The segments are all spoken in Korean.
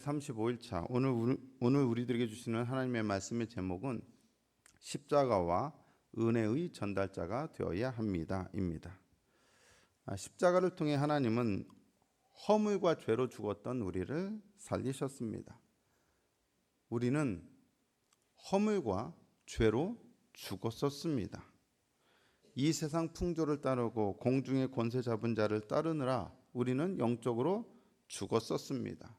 35일차 오늘 우리들에게 주시는 하나님의 말씀의 제목은 십자가와 은혜의 전달자가 되어야 합니다입니다. 십자가를 통해 하나님은 허물과 죄로 죽었던 우리를 살리셨습니다. 우리는 허물과 죄로 죽었었습니다. 이 세상 풍조를 따르고 공중의 권세 잡은 자를 따르느라 우리는 영적으로 죽었었습니다.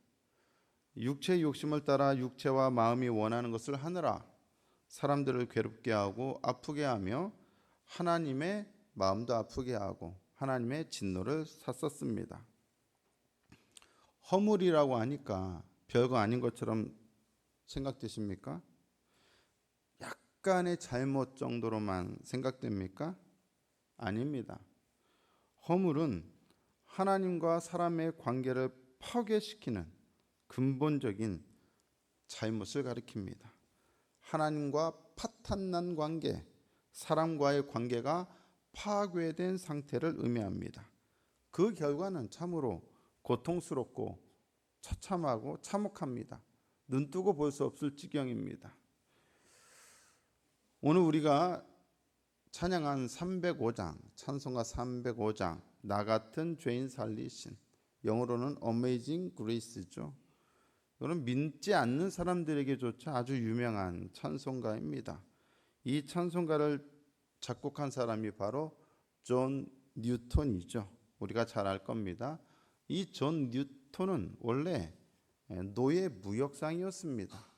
육체의 욕심을 따라 육체와 마음이 원하는 것을 하느라 사람들을 괴롭게 하고 아프게 하며 하나님의 마음도 아프게 하고 하나님의 진노를 샀었습니다. 허물이라고 하니까 별거 아닌 것처럼 생각되십니까? 약간의 잘못 정도로만 생각됩니까? 아닙니다. 허물은 하나님과 사람의 관계를 파괴시키는 근본적인 잘못을 가리킵니다. 하나님과 파탄난 관계, 사람과의 관계가 파괴된 상태를 의미합니다. 그 결과는 참으로 고통스럽고 처참하고 참혹합니다. 눈뜨고 볼 수 없을 지경입니다. 오늘 우리가 찬양한 305장, 찬송가 305장, 나 같은 죄인 살리신, 영어로는 Amazing Grace죠. 이거는 믿지 않는 사람들에게조차 아주 유명한 찬송가입니다. 이 찬송가를 작곡한 사람이 바로 존 뉴턴이죠. 우리가 잘 알 겁니다. 이 존 뉴턴은 원래 노예 무역상이었습니다.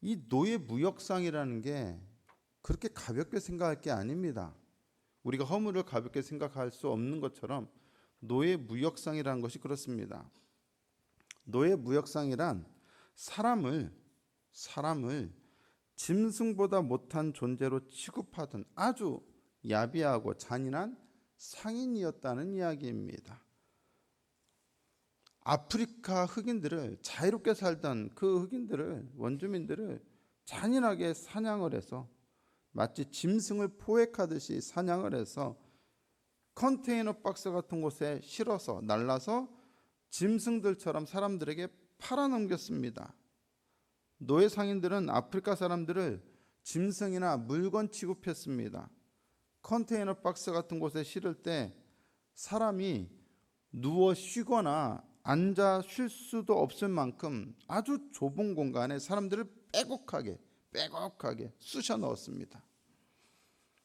이 노예 무역상이라는 게 그렇게 가볍게 생각할 게 아닙니다. 우리가 허물을 가볍게 생각할 수 없는 것처럼 노예 무역상이라는 것이 그렇습니다. 노예 무역상이란 사람을 짐승보다 못한 존재로 취급하던 아주 야비하고 잔인한 상인이었다는 이야기입니다. 아프리카 흑인들을 자유롭게 살던 그 흑인들을 원주민들을 잔인하게 사냥을 해서 마치 짐승을 포획하듯이 사냥을 해서 컨테이너 박스 같은 곳에 실어서 날라서 짐승들처럼 사람들에게 팔아넘겼습니다. 노예 상인들은 아프리카 사람들을 짐승이나 물건 취급했습니다. 컨테이너 박스 같은 곳에 실을 때 사람이 누워 쉬거나 앉아 쉴 수도 없을 만큼 아주 좁은 공간에 사람들을 빼곡하게 쑤셔 넣었습니다.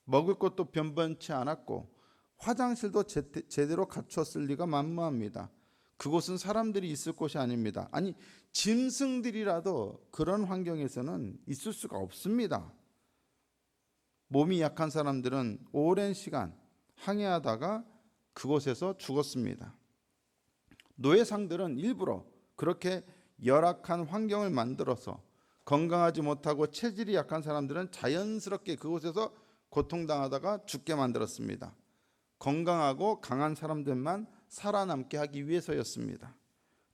먹을 것도 변변치 않았고 화장실도 제대로 갖췄을 리가 만무합니다. 그곳은 사람들이 있을 곳이 아닙니다. 아니, 짐승들이라도 그런 환경에서는 있을 수가 없습니다. 몸이 약한 사람들은 오랜 시간 항해하다가 그곳에서 죽었습니다. 노예상들은 일부러 그렇게 열악한 환경을 만들어서 건강하지 못하고 체질이 약한 사람들은 자연스럽게 그곳에서 고통당하다가 죽게 만들었습니다. 건강하고 강한 사람들만 살아남게 하기 위해서였습니다.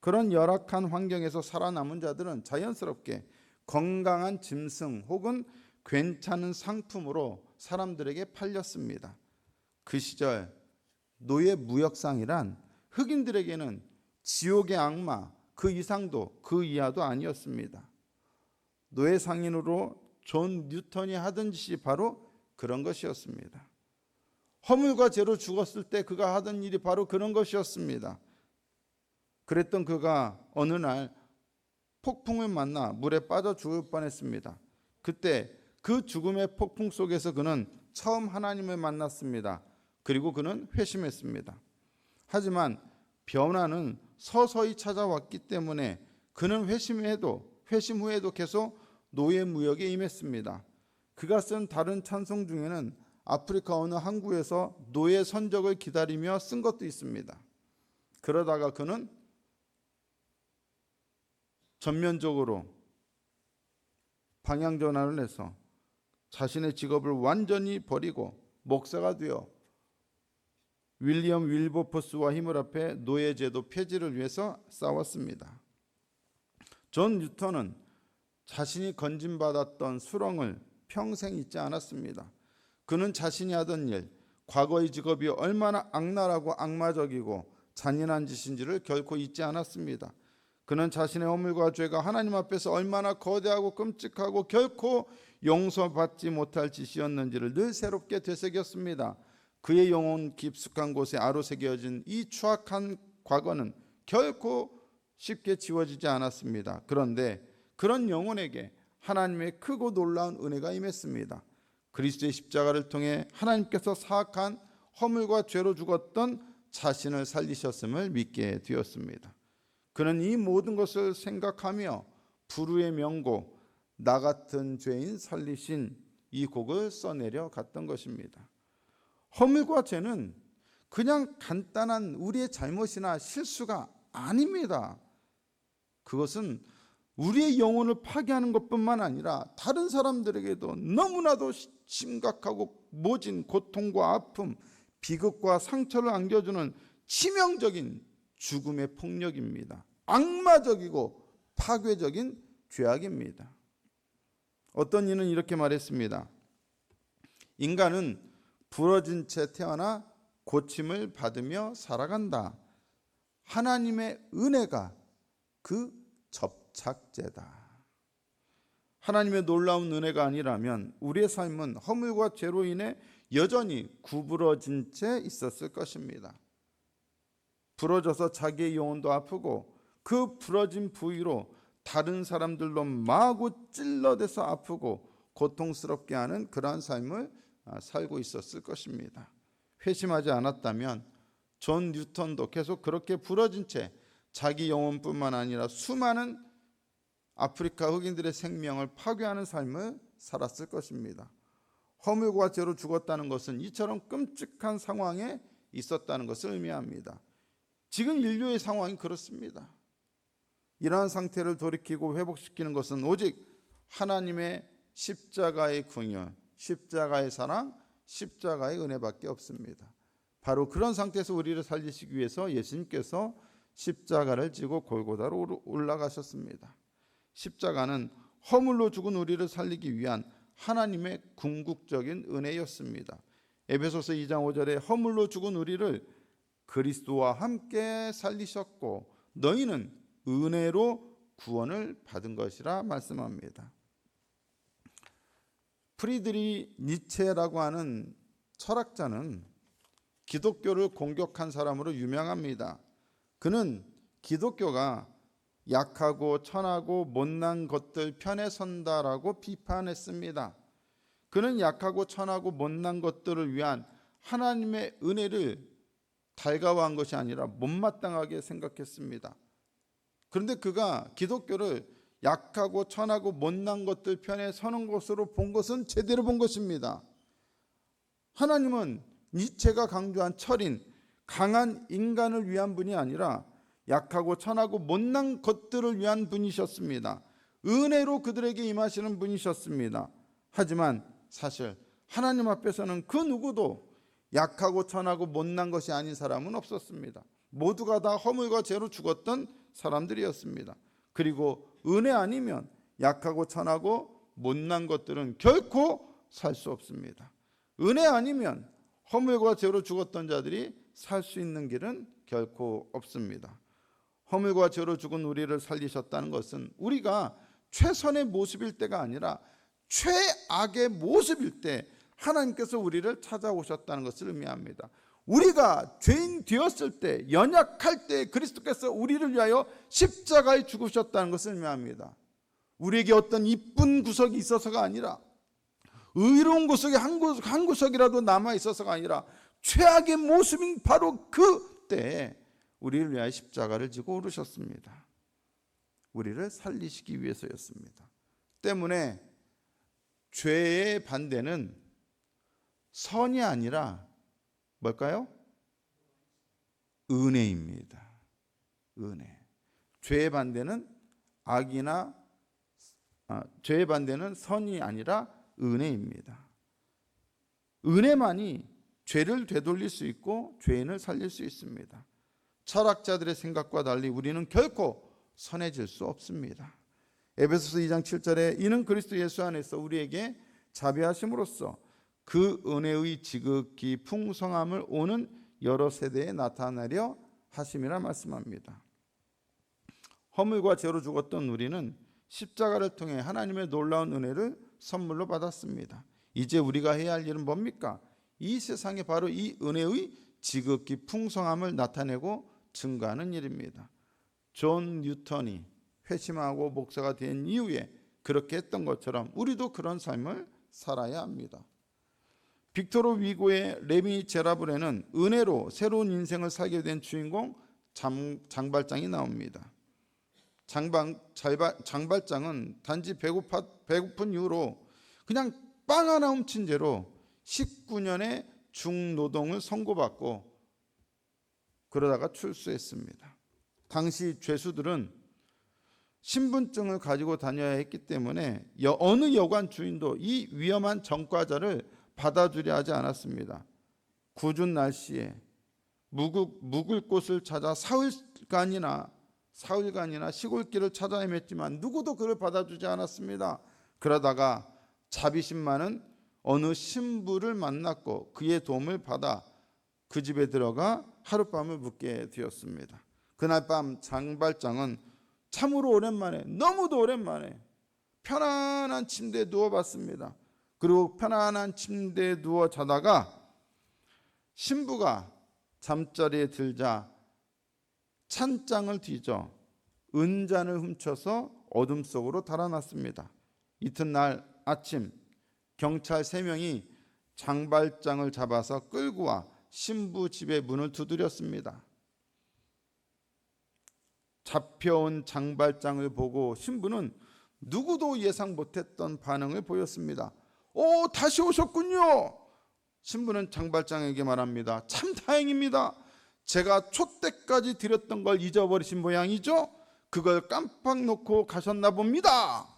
그런 열악한 환경에서 살아남은 자들은 자연스럽게 건강한 짐승 혹은 괜찮은 상품으로 사람들에게 팔렸습니다. 그 시절 노예 무역상이란 흑인들에게는 지옥의 악마, 그 이상도 그 이하도 아니었습니다. 노예 상인으로 존 뉴턴이 하던 짓이 바로 그런 것이었습니다. 허물과 죄로 죽었을 때 그가 하던 일이 바로 그런 것이었습니다. 그랬던 그가 어느 날 폭풍을 만나 물에 빠져 죽을 뻔했습니다. 그때 그 죽음의 폭풍 속에서 그는 처음 하나님을 만났습니다. 그리고 그는 회심했습니다. 하지만 변화는 서서히 찾아왔기 때문에 그는 회심 후에도 계속 노예 무역에 임했습니다. 그가 쓴 다른 찬송 중에는 아프리카 어느 항구에서 노예 선적을 기다리며 쓴 것도 있습니다. 그러다가 그는 전면적으로 방향 전환을 해서 자신의 직업을 완전히 버리고 목사가 되어 윌리엄 윌버포스와 힘을 합해 노예제도 폐지를 위해서 싸웠습니다. 존 뉴턴은 자신이 건진받았던 수렁을 평생 잊지 않았습니다. 그는 자신이 하던 일, 과거의 직업이 얼마나 악랄하고 악마적이고 잔인한 짓인지를 결코 잊지 않았습니다. 그는 자신의 허물과 죄가 하나님 앞에서 얼마나 거대하고 끔찍하고 결코 용서받지 못할 짓이었는지를 늘 새롭게 되새겼습니다. 그의 영혼 깊숙한 곳에 아로새겨진 이 추악한 과거는 결코 쉽게 지워지지 않았습니다. 그런데 그런 영혼에게 하나님의 크고 놀라운 은혜가 임했습니다. 그리스도의 십자가를 통해 하나님께서 사악한 허물과 죄로 죽었던 자신을 살리셨음을 믿게 되었습니다. 그는 이 모든 것을 생각하며 불후의 명곡 나 같은 죄인 살리신 이 곡을 써내려 갔던 것입니다. 허물과 죄는 그냥 간단한 우리의 잘못이나 실수가 아닙니다. 그것은 우리의 영혼을 파괴하는 것뿐만 아니라 다른 사람들에게도 너무나도 심각하고 모진 고통과 아픔, 비극과 상처를 안겨주는 치명적인 죽음의 폭력입니다. 악마적이고 파괴적인 죄악입니다. 어떤 이는 이렇게 말했습니다. 인간은 부러진 채 태어나 고침을 받으며 살아간다. 하나님의 은혜가 그 접착제다. 하나님의 놀라운 은혜가 아니라면 우리의 삶은 허물과 죄로 인해 여전히 구부러진 채 있었을 것입니다. 부러져서 자기의 영혼도 아프고 그 부러진 부위로 다른 사람들로 마구 찔러대서 아프고 고통스럽게 하는 그러한 삶을 살고 있었을 것입니다. 회심하지 않았다면 존 뉴턴도 계속 그렇게 부러진 채 자기 영혼뿐만 아니라 수많은 아프리카 흑인들의 생명을 파괴하는 삶을 살았을 것입니다. 허물과 죄로 죽었다는 것은 이처럼 끔찍한 상황에 있었다는 것을 의미합니다. 지금 인류의 상황이 그렇습니다. 이러한 상태를 돌이키고 회복시키는 것은 오직 하나님의 십자가의 긍휼, 십자가의 사랑, 십자가의 은혜밖에 없습니다. 바로 그런 상태에서 우리를 살리시기 위해서 예수님께서 십자가를 지고 골고다로 올라가셨습니다. 십자가는 허물로 죽은 우리를 살리기 위한 하나님의 궁극적인 은혜였습니다. 에베소서 2장 5절에 허물로 죽은 우리를 그리스도와 함께 살리셨고 너희는 은혜로 구원을 받은 것이라 말씀합니다. 프리드리 니체라고 하는 철학자는 기독교를 공격한 사람으로 유명합니다. 그는 기독교가 약하고 천하고 못난 것들 편에 선다라고 비판했습니다. 그는 약하고 천하고 못난 것들을 위한 하나님의 은혜를 달가워한 것이 아니라 못마땅하게 생각했습니다. 그런데 그가 기독교를 약하고 천하고 못난 것들 편에 서는 것으로 본 것은 제대로 본 것입니다. 하나님은 니체가 강조한 철인, 강한 인간을 위한 분이 아니라 약하고 천하고 못난 것들을 위한 분이셨습니다. 은혜로 그들에게 임하시는 분이셨습니다. 하지만 사실 하나님 앞에서는 그 누구도 약하고 천하고 못난 것이 아닌 사람은 없었습니다. 모두가 다 허물과 죄로 죽었던 사람들이었습니다. 그리고 은혜 아니면 약하고 천하고 못난 것들은 결코 살 수 없습니다. 은혜 아니면 허물과 죄로 죽었던 자들이 살 수 있는 길은 결코 없습니다. 허물과 죄로 죽은 우리를 살리셨다는 것은 우리가 최선의 모습일 때가 아니라 최악의 모습일 때 하나님께서 우리를 찾아오셨다는 것을 의미합니다. 우리가 죄인 되었을 때, 연약할 때 그리스도께서 우리를 위하여 십자가에 죽으셨다는 것을 의미합니다. 우리에게 어떤 이쁜 구석이 있어서가 아니라, 의로운 구석이 한 구석이라도 남아 있어서가 아니라 최악의 모습인 바로 그때 우리를 위하여 십자가를 지고 오르셨습니다. 우리를 살리시기 위해서였습니다. 때문에 죄의 반대는 선이 아니라 뭘까요? 은혜입니다. 은혜. 죄의 반대는 죄의 반대는 선이 아니라 은혜입니다. 은혜만이 죄를 되돌릴 수 있고 죄인을 살릴 수 있습니다. 철학자들의 생각과 달리 우리는 결코 선해질 수 없습니다. 에베소서 2장 7절에 이는 그리스도 예수 안에서 우리에게 자비하심으로써 그 은혜의 지극히 풍성함을 오는 여러 세대에 나타내려 하심이라 말씀합니다. 허물과 죄로 죽었던 우리는 십자가를 통해 하나님의 놀라운 은혜를 선물로 받았습니다. 이제 우리가 해야 할 일은 뭡니까? 이 세상에 바로 이 은혜의 지극히 풍성함을 나타내고 증거하는 일입니다. 존 뉴턴이 회심하고 목사가 된 이후에 그렇게 했던 것처럼 우리도 그런 삶을 살아야 합니다. 빅토르 위고의 레미제라블에는 은혜로 새로운 인생을 살게 된 주인공 장발장이 나옵니다. 장발장은 단지 배고픈 이유로 그냥 빵 하나 훔친 죄로 19년의 중노동을 선고받고 그러다가 출소했습니다. 당시 죄수들은 신분증을 가지고 다녀야 했기 때문에 어느 여관 주인도 이 위험한 전과자를 받아주려 하지 않았습니다. 궂은 날씨에 묵을 곳을 찾아 사흘간이나 시골길을 찾아 헤맸지만 누구도 그를 받아주지 않았습니다. 그러다가 자비심 많은 어느 신부를 만났고 그의 도움을 받아 그 집에 들어가 하룻밤을 묵게 되었습니다. 그날 밤 장발장은 참으로 오랜만에, 너무도 오랜만에 편안한 침대에 누워봤습니다. 그리고 편안한 침대에 누워 자다가 신부가 잠자리에 들자 찬장을 뒤져 은잔을 훔쳐서 어둠 속으로 달아났습니다. 이튿날 아침 경찰 3명이 장발장을 잡아서 끌고 와 신부 집의 문을 두드렸습니다. 잡혀온 장발장을 보고 신부는 누구도 예상 못했던 반응을 보였습니다. 오, 다시 오셨군요. 신부는 장발장에게 말합니다. 참 다행입니다. 제가 촛대까지 드렸던 걸 잊어버리신 모양이죠? 그걸 깜빡 놓고 가셨나 봅니다.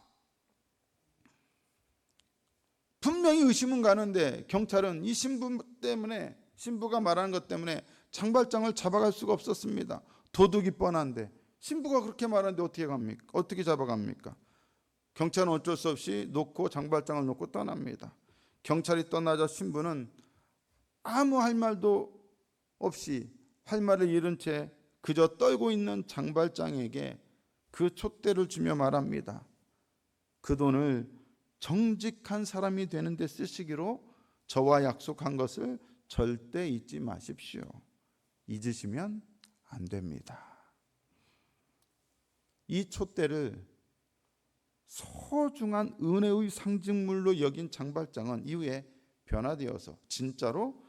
분명히 의심은 가는데 경찰은 이 신부가 말하는 것 때문에 장발장을 잡아갈 수가 없었습니다. 도둑이 뻔한데 신부가 그렇게 말하는데 어떻게 잡아갑니까? 경찰은 어쩔 수 없이 장발장을 놓고 떠납니다. 경찰이 떠나자 신부는 아무 할 말도 없이 할 말을 잃은 채 그저 떨고 있는 장발장에게 그 촛대를 주며 말합니다. 그 돈을 정직한 사람이 되는 데 쓰시기로 저와 약속한 것을 절대 잊지 마십시오. 잊으시면 안 됩니다. 이 촛대를 소중한 은혜의 상징물로 여긴 장발장은 이후에 변화되어서 진짜로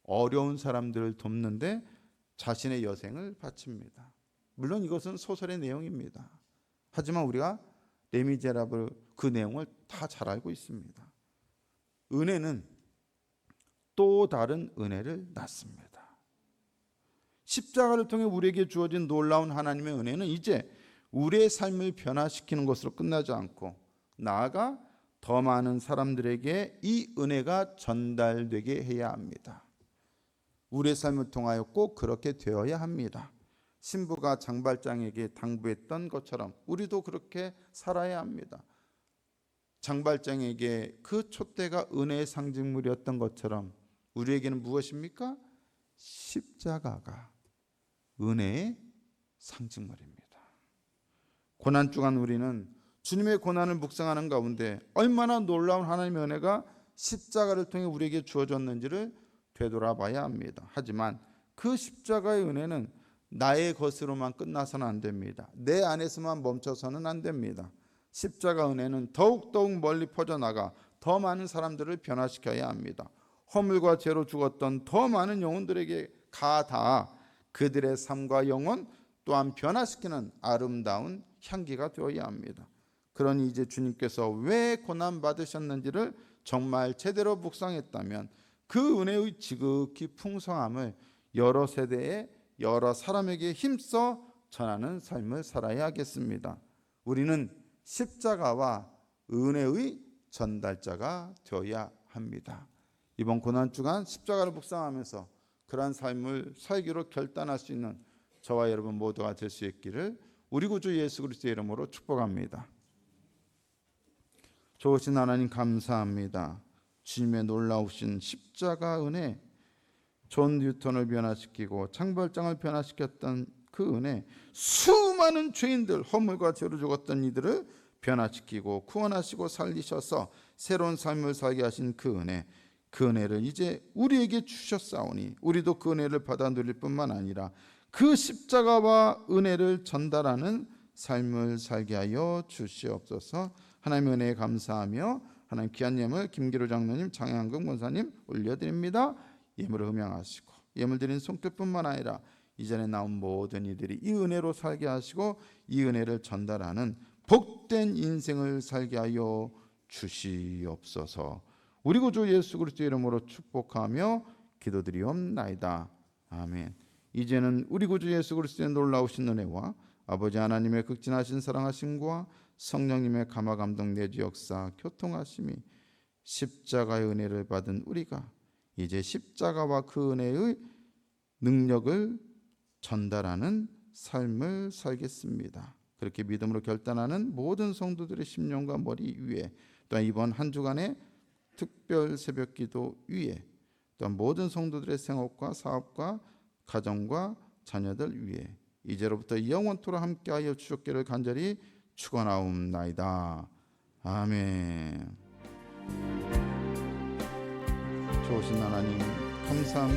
어려운 사람들을 돕는데 자신의 여생을 바칩니다. 물론 이것은 소설의 내용입니다. 하지만 우리가 레미제라블 그 내용을 다 잘 알고 있습니다. 은혜는 또 다른 은혜를 낳습니다. 십자가를 통해 우리에게 주어진 놀라운 하나님의 은혜는 이제 우리의 삶을 변화시키는 것으로 끝나지 않고 나아가 더 많은 사람들에게 이 은혜가 전달되게 해야 합니다. 우리의 삶을 통하여 꼭 그렇게 되어야 합니다. 신부가 장발장에게 당부했던 것처럼 우리도 그렇게 살아야 합니다. 장발장에게 그 촛대가 은혜의 상징물이었던 것처럼 우리에게는 무엇입니까? 십자가가 은혜의 상징물입니다. 고난주간 우리는 주님의 고난을 묵상하는 가운데 얼마나 놀라운 하나님의 은혜가 십자가를 통해 우리에게 주어졌는지를 되돌아봐야 합니다. 하지만 그 십자가의 은혜는 나의 것으로만 끝나서는 안 됩니다. 내 안에서만 멈춰서는 안 됩니다. 십자가 은혜는 더욱 멀리 퍼져나가 더 많은 사람들을 변화시켜야 합니다. 허물과 죄로 죽었던 더 많은 영혼들에게 다 그들의 삶과 영혼 또한 변화시키는 아름다운 향기가 되어야 합니다. 그러니 이제 주님께서 왜 고난 받으셨는지를 정말 제대로 묵상했다면 그 은혜의 지극히 풍성함을 여러 세대에 여러 사람에게 힘써 전하는 삶을 살아야 하겠습니다. 우리는 십자가와 은혜의 전달자가 되어야 합니다. 이번 고난주간 십자가를 묵상하면서 그러한 삶을 살기로 결단할 수 있는 저와 여러분 모두가 될 수 있기를 우리 구주 예수 그리스도의 이름으로 축복합니다. 좋으신 하나님 감사합니다. 주님의 놀라우신 십자가 은혜, 존 뉴턴을 변화시키고 장발장을 변화시켰던 그 은혜, 수많은 죄인들, 허물과 죄로 죽었던 이들을 변화시키고 구원하시고 살리셔서 새로운 삶을 살게 하신 그 은혜를 이제 우리에게 주셨사오니 우리도 그 은혜를 받아 누릴 뿐만 아니라 그 십자가와 은혜를 전달하는 삶을 살게 하여 주시옵소서. 하나님의 은혜에 감사하며 하나님 귀한 예물 김기로 장로님, 장양금 권사님 올려드립니다. 예물을 흠양하시고 예물 드린 손끝뿐만 아니라 이전에 나온 모든 이들이 이 은혜로 살게 하시고 이 은혜를 전달하는 복된 인생을 살게 하여 주시옵소서. 우리 구주 예수 그리스도의 이름으로 축복하며 기도드리옵나이다. 아멘. 이제는 우리 구주 예수 그리스도의 놀라우신 은혜와 아버지 하나님의 극진하신 사랑하심과 성령님의 감화 감동 내주 역사 교통하심이 십자가의 은혜를 받은 우리가 이제 십자가와 그 은혜의 능력을 전달하는 삶을 살겠습니다. 그렇게 믿음으로 결단하는 모든 성도들의 심령과 머리 위에, 또한 이번 한 주간의 특별 새벽기도 위에, 또한 모든 성도들의 생업과 사업과 가정과 자녀들 위에 이제로부터 영원토록 함께하여 주셨기를 간절히 축원하옵나이다. 아멘. 좋으신 하나님 감사합니다.